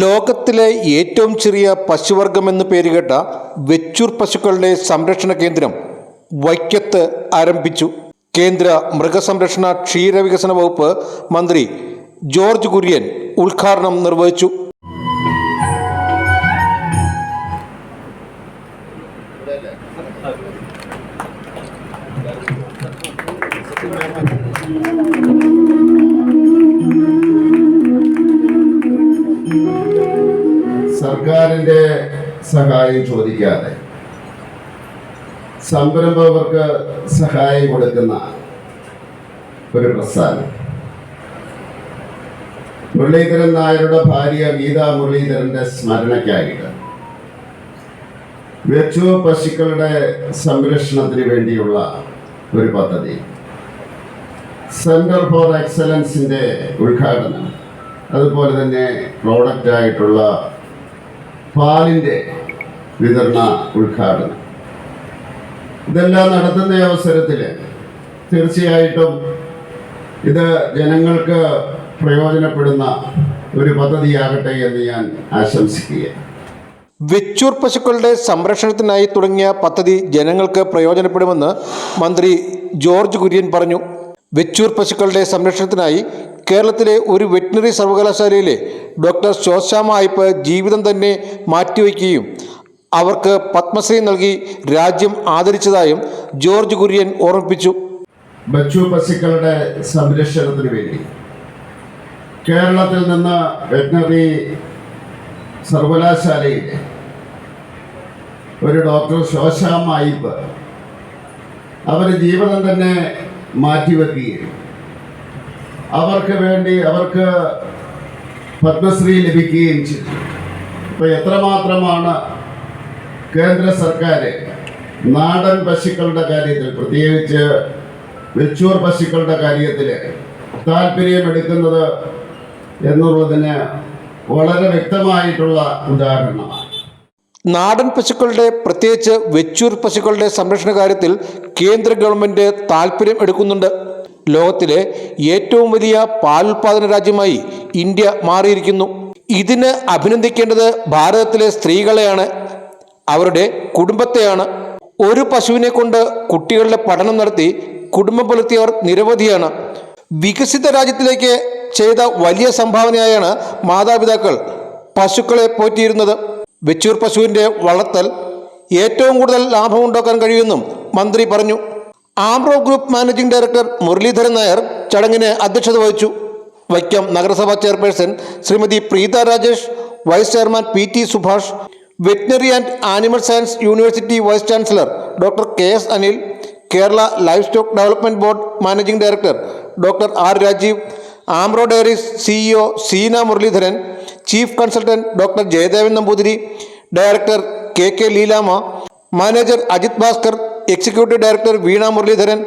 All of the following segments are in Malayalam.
ലോകത്തിലെ ഏറ്റവും ചെറിയ പശുവർഗമെന്ന് പേരുകേട്ട വെച്ചൂർ പശുക്കളുടെ സംരക്ഷണ കേന്ദ്രം വൈക്കത്ത് ആരംഭിച്ചു. കേന്ദ്ര മൃഗസംരക്ഷണ ക്ഷീരവികസന വകുപ്പ് മന്ത്രി ജോർജ് കുര്യൻ ഉദ്ഘാടനം നിർവഹിച്ചു. സർക്കാരിൻ്റെ സഹായം ചോദിക്കാതെ സംരംഭകർക്ക് സഹായം കൊടുക്കുന്ന ഒരു പ്രസ്ഥാനം. മുരളീധരൻ നായരുടെ ഭാര്യ ഗീതാ മുരളീധരൻ്റെ സ്മരണയ്ക്കായിട്ട് വെച്ചൂർ പശുക്കളുടെ സംരക്ഷണത്തിന് വേണ്ടിയുള്ള ഒരു പദ്ധതി, സെന്റർ ഫോർ എക്സലൻസിൻ്റെ ഉദ്ഘാടനം, അതുപോലെ തന്നെ പ്രോഡക്റ്റായിട്ടുള്ള പാലിൻ്റെ വിതരണ ഉദ്ഘാടനം, ഇതെല്ലാം നടത്തുന്ന അവസരത്തിൽ തീർച്ചയായിട്ടും ഇത് ജനങ്ങൾക്ക് പ്രയോജനപ്പെടുന്ന ഒരു പദ്ധതിയാകട്ടെ എന്ന് ഞാൻ ആശംസിക്കുകയാണ്. വെച്ചൂർ പശുക്കളുടെ സംരക്ഷണത്തിനായി തുടങ്ങിയ പദ്ധതി ജനങ്ങൾക്ക് പ്രയോജനപ്പെടുമെന്ന് മന്ത്രി ജോർജ് കുര്യൻ പറഞ്ഞു. വെച്ചൂർ പശുക്കളുടെ സംരക്ഷണത്തിനായി കേരളത്തിലെ ഒരു വെറ്റിനറി സർവകലാശാലയിലെ ഡോക്ടർ ശോശാമ്മ അയ്യപ്പ് ജീവിതം തന്നെ മാറ്റിവെക്കുകയും അവർക്ക് പത്മശ്രീ നൽകി രാജ്യം ആദരിച്ചതായും ജോർജ് കുര്യൻ ഓർമ്മിപ്പിച്ചു. വെച്ചൂർ പശുക്കളുടെ സംരക്ഷണത്തിന് വേണ്ടി കേരളത്തിൽ നിന്ന് വെറ്റിനറി സർവകലാശാലയിലെ ഒരു ഡോക്ടർ ശോശാമ്മ അയ്യപ്പ് അവർ ജീവിതം തന്നെ മാറ്റിവെക്കുകയും അവർക്ക് പത്മശ്രീ ലഭിക്കുകയും ചെയ്തു. ഇപ്പോൾ എത്രമാത്രമാണ് കേന്ദ്ര സർക്കാർ നാടൻ പശുക്കളുടെ കാര്യത്തിൽ, പ്രത്യേകിച്ച് വെച്ചൂർ പശുക്കളുടെ കാര്യത്തിൽ താല്പര്യമെടുക്കുന്നത് എന്നുള്ളതിന് വളരെ വ്യക്തമായിട്ടുള്ള ഉദാഹരണമാണ്. നാടൻ പശുക്കളുടെ, പ്രത്യേകിച്ച് വെച്ചൂർ പശുക്കളുടെ സംരക്ഷണ കാര്യത്തിൽ കേന്ദ്ര ഗവൺമെൻറ് താല്പര്യം എടുക്കുന്നുണ്ട്. ലോകത്തിലെ ഏറ്റവും വലിയ പാലുൽപാദന രാജ്യമായി ഇന്ത്യ മാറിയിരിക്കുന്നു. ഇതിന് അഭിനന്ദിക്കേണ്ടത് ഭാരതത്തിലെ സ്ത്രീകളെയാണ്, അവരുടെ കുടുംബത്തെയാണ്. ഒരു പശുവിനെ കൊണ്ട് കുട്ടികളുടെ പഠനം നടത്തി കുടുംബം പുലർത്തിയവർ നിരവധിയാണ്. വികസിത രാജ്യത്തിലേക്ക് ചെയ്ത വലിയ സംഭാവനയായാണ് മാതാപിതാക്കൾ പശുക്കളെ പോറ്റിയിരുന്നത്. വെച്ചൂർ പശുവിൻ്റെ വളർത്തൽ ഏറ്റവും കൂടുതൽ ലാഭമുണ്ടാക്കാൻ കഴിയുമെന്നും മന്ത്രി പറഞ്ഞു. Amro group managing director Muraleedharan Nair ചടങ്ങിന് അധ്യക്ഷത വഹിച്ചു. വൈക്കം നഗരസഭാ chairperson Shrimati Preetha Rajesh, vice chairman PT Subhash, veterinary and animal science university vice chancellor doctor KS Anil, Kerala livestock development board managing director doctor R Rajeev, Amro dairies CEO Seena Muraleedharan, chief consultant doctor Jayadevan Namboothiri, director KK Leelama, manager Ajith Bhaskar, executive director Veena Muraleedharan,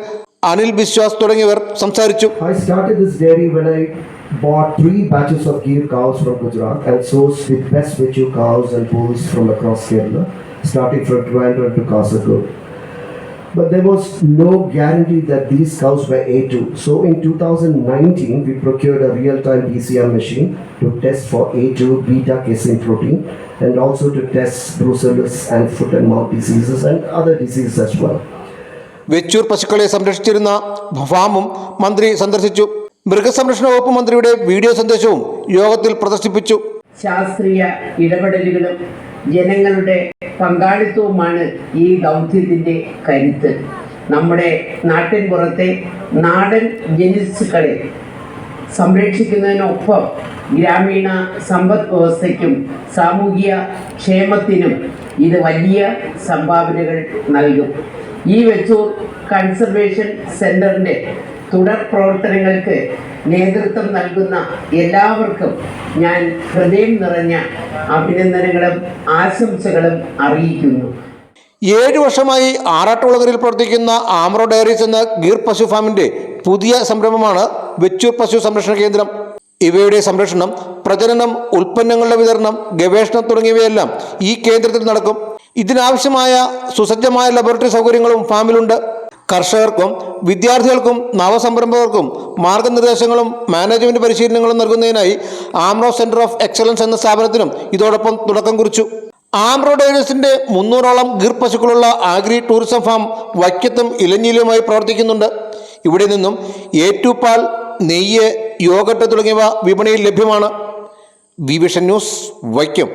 Anil Biswas തുടങ്ങിയവർ സംസാരിച്ചു. I started this dairy when I bought 3 batches of Gir cows from Gujarat and sourced the best Vechu cows and bulls from across Kerala, starting from Trivandrum to Kasaragod. But there was no guarantee that these cows were A2. So in 2019, we procured a real-time PCR machine to test for A2 beta-casein protein and also to test brucellosis and foot and mouth diseases and other diseases as well. Vechur പശുക്കളെ സംരക്ഷിച്ചിരുന്ന ഫാമും മന്ത്രി സന്ദർശിച്ചു. മൃഗസംരക്ഷണ വകുപ്പ് മന്ത്രിയുടെ വീഡിയോ സന്ദേശവും യോഗത്തിൽ പ്രദർശിപ്പിച്ചു. ശാസ്ത്രീയ ഇടപെടലുകളും ജനങ്ങളുടെ പങ്കാളിത്തവുമാണ് ഈ ദൗത്യത്തിൻ്റെ കരുത്ത്. നമ്മുടെ നാട്ടിൻപുറത്തെ നാടൻ ജനിസുകളെ സംരക്ഷിക്കുന്നതിനൊപ്പം ഗ്രാമീണ സമ്പദ് വ്യവസ്ഥയ്ക്കും സാമൂഹിക ക്ഷേമത്തിനും ഇത് വലിയ സംഭാവനകൾ നൽകും. ഈ വെച്ചൂർ കൺസർവേഷൻ സെൻ്ററിൻ്റെ തുടർ പ്രവർത്തനങ്ങൾക്ക് നേതൃത്വം നൽകുന്ന എല്ലാവർക്കും ഞാൻ ഹൃദയം നിറഞ്ഞ അഭിനന്ദനങ്ങളും ആശംസകളും അറിയിക്കുന്നു. 7 വർഷമായി ആറാട്ടുകുളങ്ങരയിൽ പ്രവർത്തിക്കുന്ന ആംറോ ഡയറീസ് എന്ന ഗീർ പശു ഫാമിൻ്റെ പുതിയ സംരംഭമാണ് വെച്ചൂർ പശു സംരക്ഷണ കേന്ദ്രം. ഇവയുടെ സംരക്ഷണം, പ്രജനനം, ഉൽപ്പന്നങ്ങളുടെ വിതരണം, ഗവേഷണം തുടങ്ങിയവയെല്ലാം ഈ കേന്ദ്രത്തിൽ നടക്കും. ഇതിനാവശ്യമായ സുസജ്ജമായ ലബോറട്ടറി സൗകര്യങ്ങളും ഫാമിലുണ്ട്. കർഷകർക്കും വിദ്യാർത്ഥികൾക്കും നവസംരംഭകർക്കും മാർഗനിർദ്ദേശങ്ങളും മാനേജ്മെന്റ് പരിശീലനങ്ങളും നൽകുന്നതിനായി ആംറോ സെന്റർ ഓഫ് എക്സലൻസ് എന്ന സ്ഥാപനത്തിനും ഇതോടൊപ്പം തുടക്കം കുറിച്ചു. ആംറോ ഡയറീസിന്റെ 300ഓളം ഗിർ പശുക്കളുള്ള ആഗ്രി ടൂറിസം ഫാം വൈക്കത്തും ഇലഞ്ഞിയിലുമായി പ്രവർത്തിക്കുന്നുണ്ട്. ഇവിടെ നിന്നും A2 പാൽ, നെയ്യ്, യോഗട്ട് തുടങ്ങിയവ വിപണിയിൽ ലഭ്യമാണ്. Vision news, Vaikom.